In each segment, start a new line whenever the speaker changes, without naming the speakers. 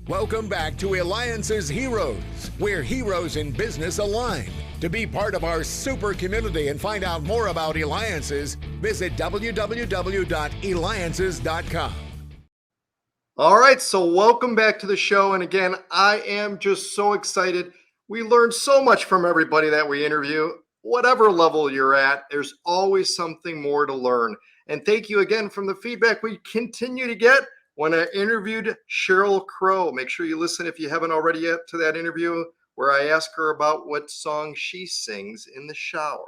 Welcome back to Eliances Heroes, where heroes in business align. To be part of our super community and find out more about Eliances, visit www.eliances.com.
All right, so welcome back to the show. And again, I am just so excited. We learn so much from everybody that we interview. Whatever level you're at, there's always something more to learn. And thank you again from the feedback we continue to get when I interviewed Sheryl Crow. Make sure you listen if you haven't already yet to that interview where I ask her about what song she sings in the shower.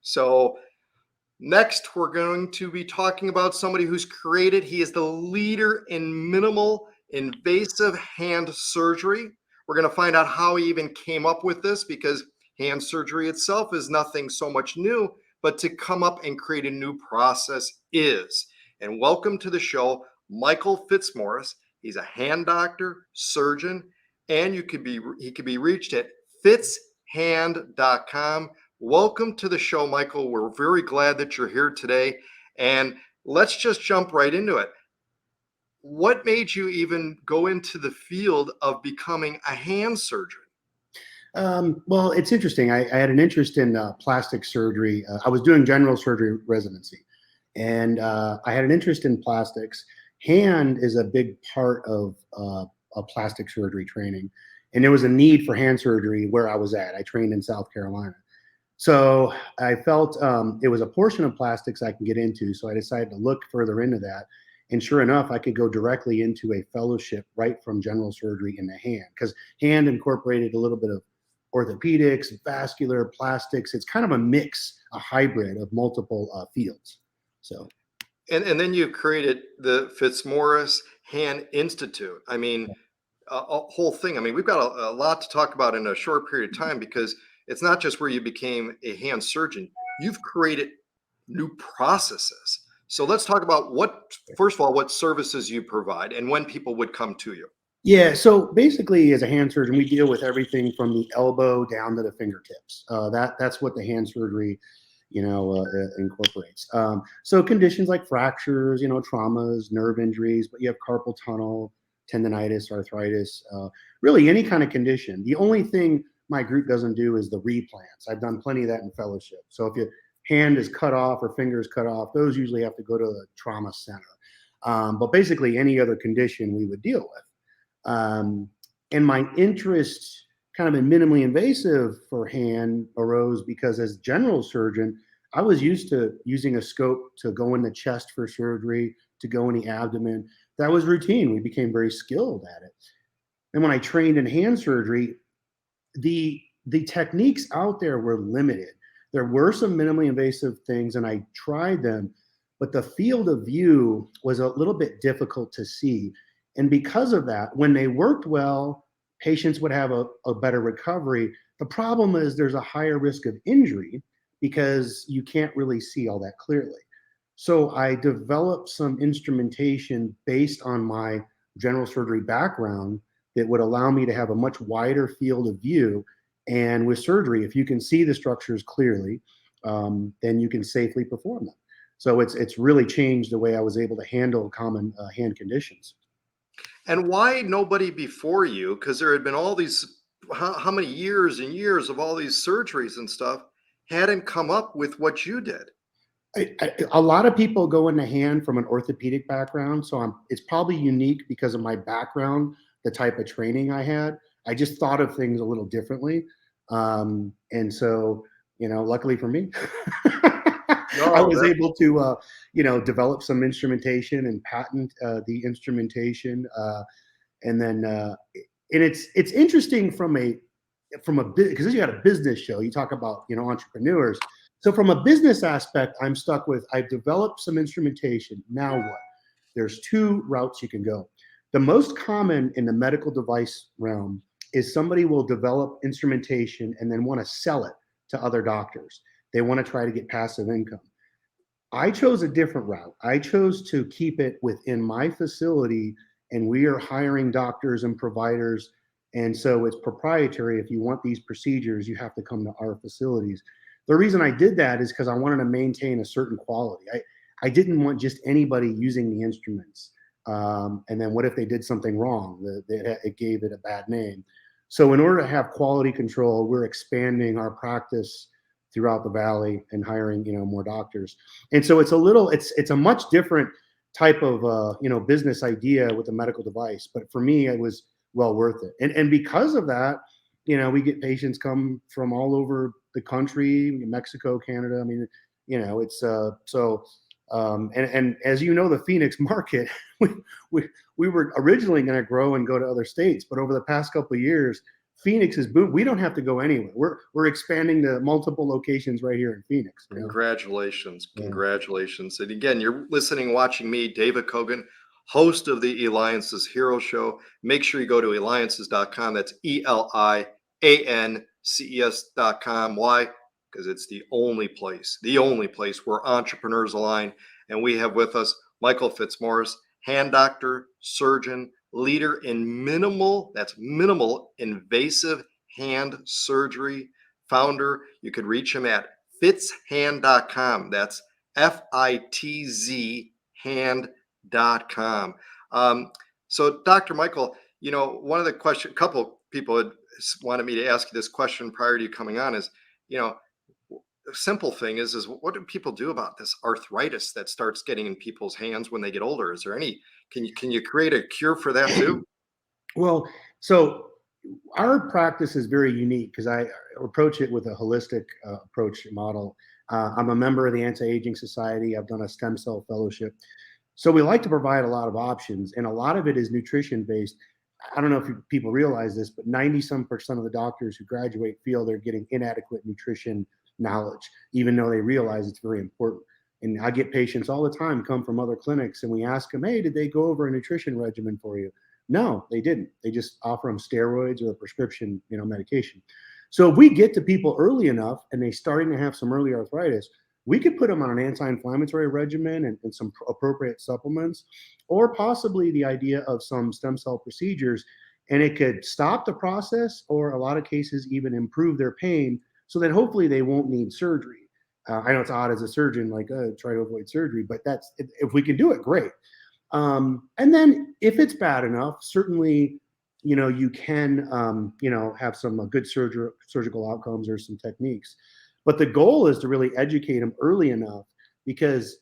So next, we're going to be talking about somebody who's created, he is the leader in minimal invasive hand surgery. We're going to find out how he even came up with this, because hand surgery itself is nothing so much new, but to come up and create a new process is. And welcome to the show, Michael Fitzmaurice. He's a hand doctor, surgeon, and he could be reached at fitzhand.com. Welcome to the show, Michael. We're very glad that you're here today. And let's just jump right into it. What made you even go into the field of becoming a hand surgeon?
Well, it's interesting. I had an interest in plastic surgery. I was doing general surgery residency, and I had an interest in plastics. Hand is a big part of plastic surgery training, and there was a need for hand surgery where I was at. I trained in South Carolina. So I felt it was a portion of plastics I can get into. So I decided to look further into that. And sure enough, I could go directly into a fellowship right from general surgery in the hand, because hand incorporated a little bit of orthopedics, vascular, plastics. It's kind of a mix, a hybrid of multiple fields. So,
and then you created the Fitzmaurice Hand Institute. I mean, a whole thing. I mean, we've got a lot to talk about in a short period of time, because it's not just where you became a hand surgeon. You've created new processes. So let's talk about first of all, what services you provide and when people would come to you.
Yeah, so basically, as a hand surgeon, we deal with everything from the elbow down to the fingertips. That's what the hand surgery, incorporates. So conditions like fractures, traumas, nerve injuries, but you have carpal tunnel, tendonitis, arthritis, really any kind of condition. The only thing my group doesn't do is the replants. I've done plenty of that in fellowship. So if your hand is cut off or finger is cut off, those usually have to go to the trauma center. But basically, any other condition we would deal with. And my interest kind of in minimally invasive for hand arose because as general surgeon, I was used to using a scope to go in the chest for surgery, to go in the abdomen. That was routine. We became very skilled at it. And when I trained in hand surgery, the techniques out there were limited. There were some minimally invasive things, and I tried them, but the field of view was a little bit difficult to see. And because of that, when they worked well, patients would have a better recovery. The problem is there's a higher risk of injury because you can't really see all that clearly. So I developed some instrumentation based on my general surgery background that would allow me to have a much wider field of view. And with surgery, if you can see the structures clearly, then you can safely perform them. So it's really changed the way I was able to handle common hand conditions.
And why nobody before you? Because there had been all these, how many years and years of all these surgeries and stuff, hadn't come up with what you did.
A lot of people go into hand from an orthopedic background. So it's probably unique because of my background, the type of training I had. I just thought of things a little differently. And so, luckily for me, I was able to, develop some instrumentation and patent the instrumentation. And then, and it's interesting from a because you got a business show, you talk about, entrepreneurs. So from a business aspect, I'm stuck with, I've developed some instrumentation. Now what? There's two routes you can go. The most common in the medical device realm is somebody will develop instrumentation and then want to sell it to other doctors. They want to try to get passive income. I chose a different route. I chose to keep it within my facility, and we are hiring doctors and providers. And so it's proprietary. If you want these procedures, you have to come to our facilities. The reason I did that is because I wanted to maintain a certain quality. I didn't want just anybody using the instruments. And then what if they did something wrong? It gave it a bad name. So in order to have quality control, we're expanding our practice throughout the valley and hiring, more doctors. And so it's a much different type of, business idea with a medical device. But for me, it was well worth it. And because of that, we get patients come from all over the country, Mexico, Canada. I mean, it's and as you know, the Phoenix market, we were originally going to grow and go to other states, but over the past couple of years, Phoenix is boom. We don't have to go anywhere. We're expanding to multiple locations right here in Phoenix.
Congratulations.
Yeah.
Congratulations. And again, you're listening, watching me, David Cogan, host of the Eliances Heros Show. Make sure you go to eliances.com. That's ELIANCES.com. Why? Because it's the only place where entrepreneurs align. And we have with us Michael Fitzmaurice, hand doctor, surgeon, leader in minimal invasive hand surgery, founder. You could reach him at fitzhand.com. That's FITZ hand.com. So Dr. Michael, one of the questions, a couple people had wanted me to ask you this question prior to you coming on is, the simple thing is what do people do about this arthritis that starts getting in people's hands when they get older? Is there can you create a cure for that too?
Well, so our practice is very unique because I approach it with a holistic approach model. I'm a member of the Anti-Aging Society. I've done a stem cell fellowship. So we like to provide a lot of options, and a lot of it is nutrition based. I don't know if people realize this, but 90% of the doctors who graduate feel they're getting inadequate nutrition knowledge, even though they realize it's very important. And I get patients all the time come from other clinics, and we ask them, hey, did they go over a nutrition regimen for you? No, they didn't. They just offer them steroids or a prescription, medication. So if we get to people early enough and they're starting to have some early arthritis, we could put them on an anti-inflammatory regimen and some appropriate supplements, or possibly the idea of some stem cell procedures, and it could stop the process, or a lot of cases even improve their pain, so that hopefully they won't need surgery. I know it's odd as a surgeon, like try to avoid surgery, but that's if we can do it, great. And then if it's bad enough, certainly, you can, have some good surgical outcomes or some techniques. But the goal is to really educate them early enough, because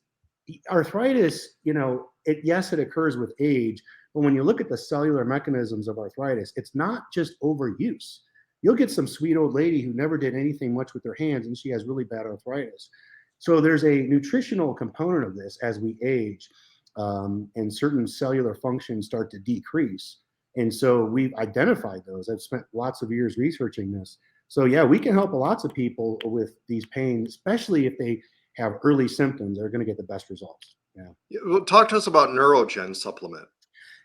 arthritis, yes, it occurs with age, but when you look at the cellular mechanisms of arthritis, it's not just overuse. You'll get some sweet old lady who never did anything much with her hands, and she has really bad arthritis. So there's a nutritional component of this as we age, and certain cellular functions start to decrease. And so we've identified those. I've spent lots of years researching this. So yeah, we can help lots of people with these pains, especially if they have early symptoms. They're going to get the best results. Yeah.
Well, talk to us about Neurogen supplement.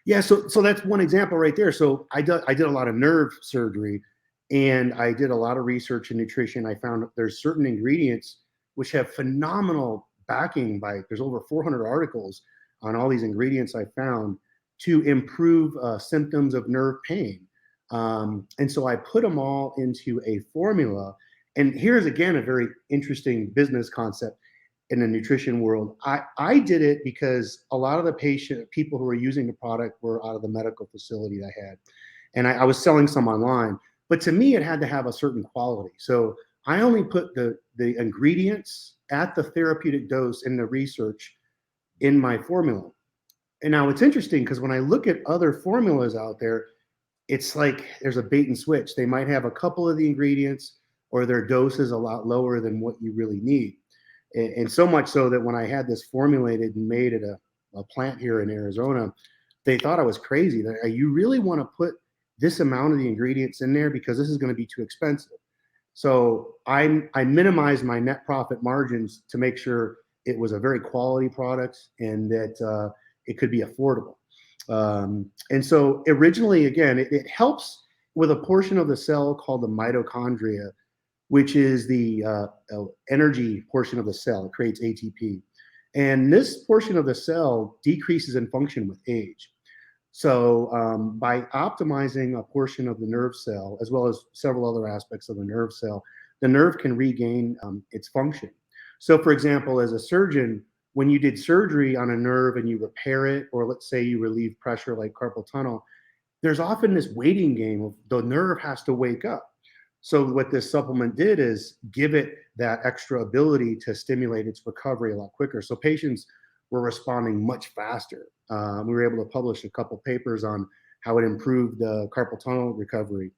Yeah, so that's one example right there. So I did a lot of nerve surgery, and I did a lot of research in nutrition. I found there's certain ingredients which have phenomenal backing there's over 400 articles on all these ingredients I found to improve symptoms of nerve pain. And so I put them all into a formula. And here's again a very interesting business concept in the nutrition world. I did it because a lot of the people who were using the product were out of the medical facility I had. And I was selling some online. But to me, it had to have a certain quality. So I only put the ingredients at the therapeutic dose in the research in my formula. And now it's interesting because when I look at other formulas out there, it's like there's a bait and switch. They might have a couple of the ingredients, or their dose is a lot lower than what you really need. And so much so that when I had this formulated and made at a plant here in Arizona, they thought I was crazy. You really want to put this amount of the ingredients in there because this is going to be too expensive. So I minimized my net profit margins to make sure it was a very quality product and that it could be affordable. And so originally, again, it helps with a portion of the cell called the mitochondria, which is the energy portion of the cell. It creates ATP. And this portion of the cell decreases in function with age. So by optimizing a portion of the nerve cell, as well as several other aspects of the nerve cell, the nerve can regain its function. So for example, as a surgeon, when you did surgery on a nerve and you repair it, or let's say you relieve pressure like carpal tunnel, there's often this waiting game of the nerve has to wake up. So what this supplement did is give it that extra ability to stimulate its recovery a lot quicker. So patients were responding much faster. We were able to publish a couple papers on how it improved the carpal tunnel recovery,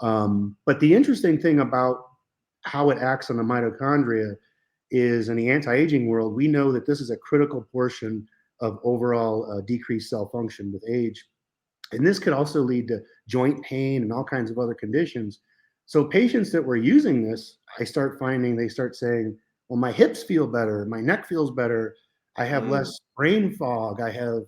But the interesting thing about how it acts on the mitochondria is in the anti-aging world, we know that this is a critical portion of overall decreased cell function with age. And this could also lead to joint pain and all kinds of other conditions. So patients that were using this, I start finding they start saying, well, my hips feel better, my neck feels better, I have less brain fog, I have,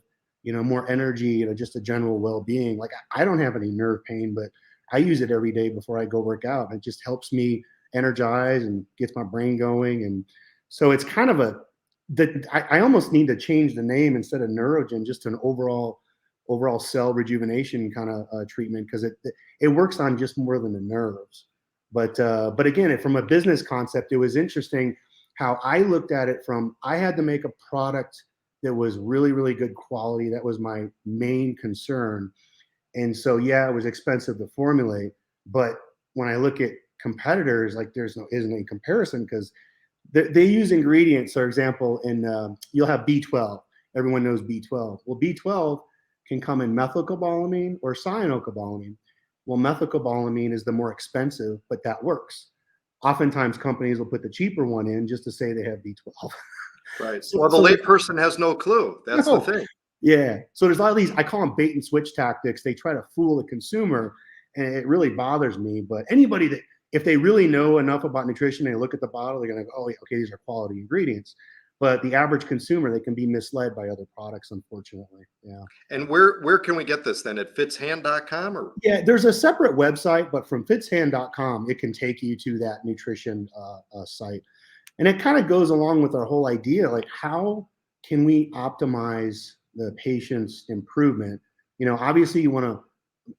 more energy, just a general well-being. Like I don't have any nerve pain, but I use it every day before I go work out. It just helps me energize and gets my brain going. And so it's kind of I almost need to change the name instead of Neurogen, just an overall cell rejuvenation kind of treatment, because it works on just more than the nerves. But again, from a business concept, it was interesting how I looked at it from, I had to make a product that was really, really good quality. That was my main concern. And so, yeah, it was expensive to formulate. But when I look at competitors, like isn't any comparison, because they use ingredients. For example, you'll have B12. Everyone knows B12. Well, B12 can come in methylcobalamin or cyanocobalamin. Well, methylcobalamin is the more expensive, but that works. Oftentimes, companies will put the cheaper one in just to say they have B12.
Right. Well, the layperson has no clue. That's the thing.
Yeah. So there's a lot of these, I call them bait and switch tactics. They try to fool the consumer, and it really bothers me. But anybody that, if they really know enough about nutrition, they look at the bottle, they're going to go, oh, okay, these are quality ingredients. But the average consumer, they can be misled by other products, unfortunately. Yeah.
And where can we get this then? At fitshand.com or?
Yeah, there's a separate website, but from fitshand.com, it can take you to that nutrition site. And it kind of goes along with our whole idea, like how can we optimize the patient's improvement? Obviously you want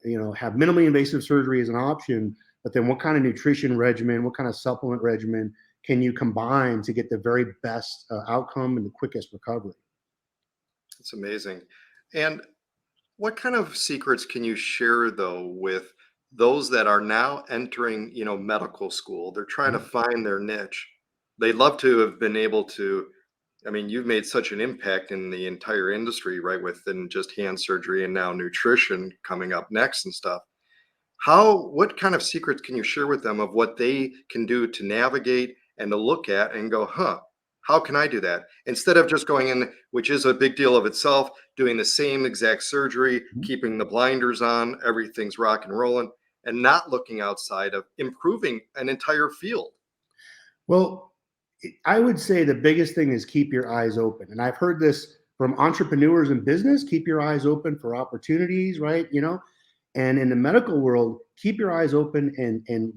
to, have minimally invasive surgery as an option, but then what kind of nutrition regimen, what kind of supplement regimen can you combine to get the very best outcome and the quickest recovery?
It's amazing. And what kind of secrets can you share though with those that are now entering, medical school? They're trying to find their niche. They'd love to have been able to, you've made such an impact in the entire industry, right? Within just hand surgery and now nutrition coming up next and stuff. What kind of secrets can you share with them of what they can do to navigate and to look at and go, how can I do that? Instead of just going in, which is a big deal of itself, doing the same exact surgery, keeping the blinders on, everything's rock and rolling, and not looking outside of improving an entire field.
Well, I would say the biggest thing is keep your eyes open. And I've heard this from entrepreneurs in business, keep your eyes open for opportunities, right? And in the medical world, keep your eyes open and